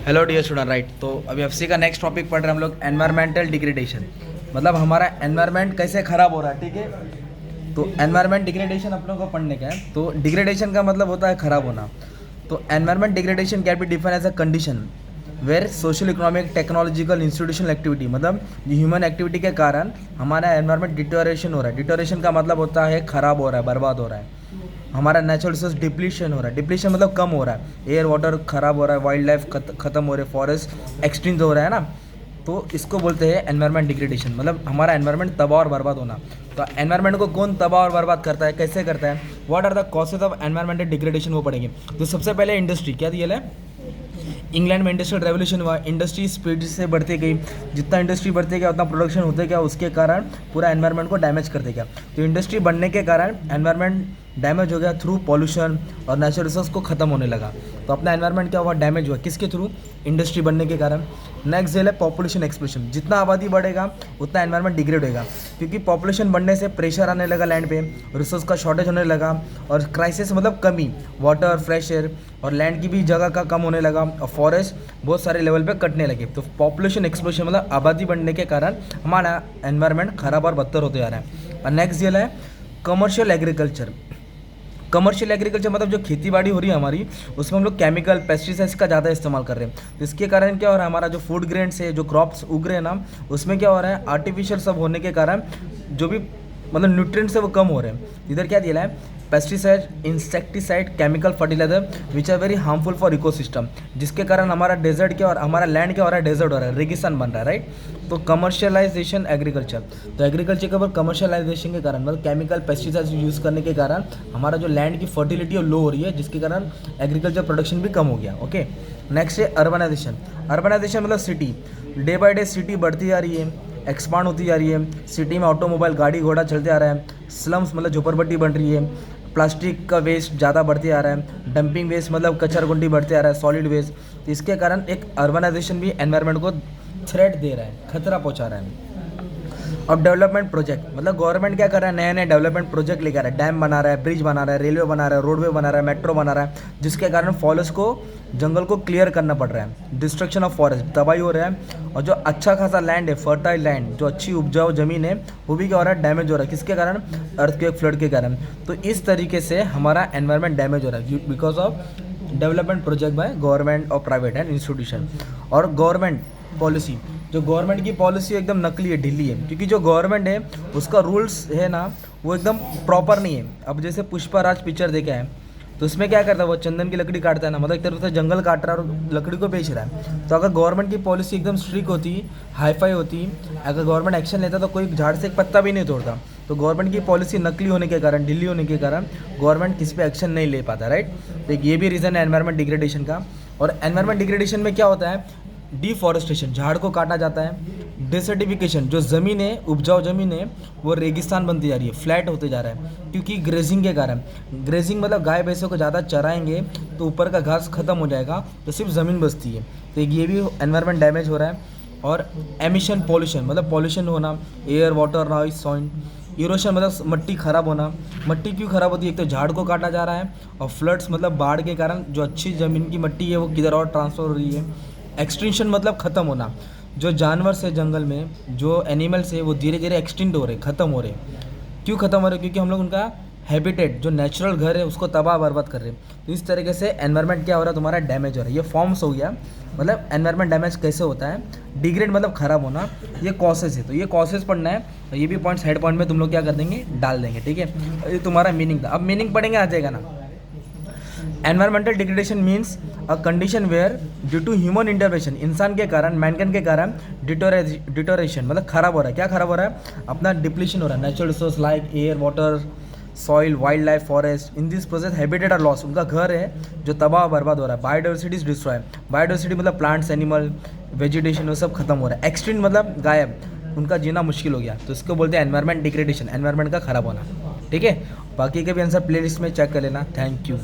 Hello dear student right. तो अभी FC का नेक्स्ट टॉपिक पढ़ रहे हैं हम लोग, एनवायरमेंटल डिग्रेडेशन। मतलब हमारा एनवायरनमेंट कैसे ख़राब हो रहा है, ठीक है। तो एनवायरनमेंट डिग्रेडेशन अपनों को पढ़ने का है। तो डिग्रेडेशन का मतलब होता है ख़राब होना। तो environment degradation can be define as a condition where social economic technological institutional activity, मतलब ह्यूमन एक्टिविटी के कारण हमारा एनवायरनमेंट डिटोरेशन हो रहा है। डिटोरेशन का मतलब होता है ख़राब हो रहा है, बर्बाद हो रहा है। हमारा नेचुरल रिसोर्स डिप्लीशन हो रहा है। डिप्लीशन मतलब कम हो रहा है, एयर वाटर ख़राब हो रहा है, वाइल्ड लाइफ ख़त्म हो रहे, फॉरेस्ट एक्सटिंक्ट हो रहा है ना। तो इसको बोलते हैं एनवायरनमेंट डिग्रेडेशन, मतलब हमारा एनवायरनमेंट तबाह और बर्बाद होना। तो एनवायरनमेंट को कौन तबाह और बर्बाद करता है, कैसे करता है, what are the causes of environmental degradation, वो पढ़ेंगे। तो सबसे पहले इंडस्ट्री क्या दिया है। इंग्लैंड में इंडस्ट्रियल रेवोल्यूशन हुआ, इंडस्ट्री स्पीड से बढ़ती गई, जितना इंडस्ट्री बढ़ती गया उतना प्रोडक्शन होते गया, उसके कारण पूरा एनवायरनमेंट को डैमेज करते गया। तो इंडस्ट्री बढ़ने के कारण एनवायरनमेंट डैमेज हो गया थ्रू पॉल्यूशन, और नेचुरल रिसोर्स को ख़त्म होने लगा। तो अपना एनवायरनमेंट क्या हुआ, डैमेज हुआ, किसके थ्रू, इंडस्ट्री बढ़ने के कारण। नेक्स्ट जेल है पॉपुलेशन एक्सप्लोशन। जितना आबादी बढ़ेगा उतना एनवायरनमेंट डिग्रेड होगा, क्योंकि पॉपुलेशन बढ़ने से प्रेशर आने लगा लैंड पे, रिसोर्स का शॉर्टेज होने लगा, और क्राइसिस मतलब कमी, वाटर, फ्रेश एयर और लैंड की भी जगह का कम होने लगा, और फॉरेस्ट बहुत सारे लेवल पे कटने लगे। तो पॉपुलेशन एक्सप्लोशन मतलब आबादी बढ़ने के कारण हमारा एनवायरनमेंट खराब और बदतर होते जा रहा है। और नेक्स्ट जेल है कमर्शियल एग्रीकल्चर। कमर्शियल एग्रीकल्चर मतलब जो खेती बाड़ी हो रही है हमारी, उसमें हम लोग केमिकल पेस्टिसाइड्स का ज़्यादा इस्तेमाल कर रहे हैं। तो इसके कारण क्या हो रहा है, हमारा जो फूड ग्रेन्स है, जो क्रॉप्स उग रहे हैं ना, उसमें क्या हो रहा है, आर्टिफिशियल सब होने के कारण जो भी मतलब न्यूट्रिएंट्स है वो कम हो रहे हैं। इधर क्या दिया है, pesticide, insecticide, chemical fertiliser which are very harmful for ecosystem, जिसके कारण हमारा डेजर्ट क्या और हमारा लैंड क्या हो रहा है, डेजर्ट हो रहा है, रेगिस्तान बन रहा है, राइट। तो कमर्शियलाइजेशन एग्रीकल्चर, तो एग्रीकल्चर के ऊपर कमर्शियलाइजेशन के कारण मतलब केमिकल पेस्टिसाइड्स यूज़ करने के कारण हमारा जो लैंड की फर्टिलिटी है लो हो रही है, जिसके कारण एग्रीकल्चर प्रोडक्शन भी कम हो गया। ओके, नेक्स्ट है अर्बनाइजेशन। अर्बनाइजेशन मतलब city, day by day city बढ़ती जा रही है, एक्सपांड होती जा रही है। सिटी में ऑटोमोबाइल, गाड़ी घोड़ा चलते आ रहा है। स्लम्स मतलब झोपड़पट्टी बन रही है। प्लास्टिक का वेस्ट ज़्यादा बढ़ते आ रहा है। डंपिंग वेस्ट मतलब कचरा कुंडी बढ़ते आ रहा है, सॉलिड वेस्ट। तो इसके कारण एक अर्बनाइजेशन भी एनवायरनमेंट को थ्रेट दे रहा है, खतरा पहुंचा रहा है। अब डेवलपमेंट प्रोजेक्ट मतलब गवर्नमेंट क्या कर रहा है, नए नए डेवलपमेंट प्रोजेक्ट लेकर आ रहा है, डैम बना रहा है, ब्रिज बना रहा है, रेलवे बना रहा है, रोडवे बना रहा है, मेट्रो बना रहा है, जिसके कारण फॉरेस्ट को, जंगल को क्लियर करना पड़ रहा है। डिस्ट्रक्शन ऑफ फॉरेस्ट, तबाही हो रहा है। और जो अच्छा खासा लैंड है, फर्टाइल लैंड, जो अच्छी उपजाऊ ज़मीन है, वो भी क्या हो रहा है, डैमेज हो रहा है। किसके कारण, अर्थक्वेक, फ्लड के कारण। तो इस तरीके से हमारा एनवायरनमेंट डैमेज हो रहा है because of development project by government और प्राइवेट एंड इंस्टीट्यूशन। और गवर्नमेंट पॉलिसी, जो गवर्नमेंट की पॉलिसी एकदम नकली है, ढीली है, क्योंकि जो गवर्नमेंट है उसका रूल्स है ना, वो एकदम प्रॉपर नहीं है। अब जैसे पुष्पा राज पिक्चर देखा है, तो उसमें क्या करता है, वो चंदन की लकड़ी काटता है ना, मतलब एक तरफ से जंगल काट रहा है और लकड़ी को बेच रहा है। तो अगर गवर्नमेंट की पॉलिसी एकदम स्ट्रिक्ट होती, हाईफाई होती, अगर गवर्नमेंट एक्शन लेता तो कोई झाड़ से एक पत्ता भी नहीं तोड़ता। तो गवर्नमेंट की पॉलिसी नकली होने के कारण, ढीली होने के कारण गवर्नमेंट किसी पे एक्शन नहीं ले पाता, राइट। तो ये भी रीज़न है एनवायरनमेंट डिग्रेडेशन का। और एनवायरनमेंट डिग्रेडेशन में क्या होता है, डिफॉरेस्टेशन, झाड़ को काटा जाता है। डिसर्टिफिकेशन, जो ज़मीन है, उपजाऊ ज़मीन है, वो रेगिस्तान बनती जा रही है, फ्लैट होते जा रहा है, क्योंकि ग्रेजिंग के कारण। ग्रेजिंग मतलब गाय भैंसों को ज़्यादा चराएंगे तो ऊपर का घास खत्म हो जाएगा, तो सिर्फ ज़मीन बचती है। तो ये भी एनवायरनमेंट डैमेज हो रहा है। और एमिशन पॉल्यूशन मतलब पॉल्यूशन होना, air, water, noise, sound. Erosion मतलब मट्टी खराब होना। मट्टी क्यों खराब होती है, एक तो झाड़ को काटा जा रहा है, और फ्लड्स मतलब बाढ़ के कारण जो अच्छी ज़मीन की मट्टी है वो किधर और ट्रांसफ़र हो रही है। एक्सटिंक्शन मतलब ख़त्म होना, जो जानवर से जंगल में जो एनिमल्स है वो धीरे धीरे एक्सटिंक्ट हो रहे, ख़त्म हो रहे। क्यों ख़त्म हो रहे, क्योंकि हम लोग उनका हैबिटेट, जो नेचुरल घर है, उसको तबाह बर्बाद कर रहे हैं। तो इस तरीके से एनवायरनमेंट क्या हो रहा है, तुम्हारा डैमेज हो रहा है। ये फॉर्म्स हो गया, मतलब एनवायरनमेंट डैमेज कैसे होता है, डिग्रेड मतलब ख़राब होना, ये कॉसेज है। तो ये कॉसेज पढ़ना है, और ये भी पॉइंट्स हेड पॉइंट में तुम लोग क्या कर देंगे, डाल देंगे, ठीक है। ये तुम्हारा मीनिंग था। अब मीनिंग पढ़ेंगे, आ जाएगा ना। Environmental degradation means a condition where due to human intervention, इंसान के कारण, मैनकाइंड के कारण डिटोरेशन मतलब खराब हो रहा है। क्या खराब हो रहा है, अपना डिप्लीशन हो रहा है। Natural resource like air, water, soil, wildlife, forest, in this process habitat are loss, उनका घर है जो तबाह बर्बाद हो रहा है। बायोडाइवर्सिटी इज डिस्ट्रॉय, बायोडाइवर्सिटी मतलब प्लांट्स, एनिमल, वेजिटेशन, वो सब खत्म हो रहा है। एक्सटिंक्ट मतलब गायब, उनका जीना मुश्किल हो गया। तो इसको बोलते हैं एनवायरनमेंट डिग्रेडेशन, एनवायरनमेंट का खराब होना, ठीक है। बाकी के भी आंसर प्लेलिस्ट में चेक कर लेना। Thank you.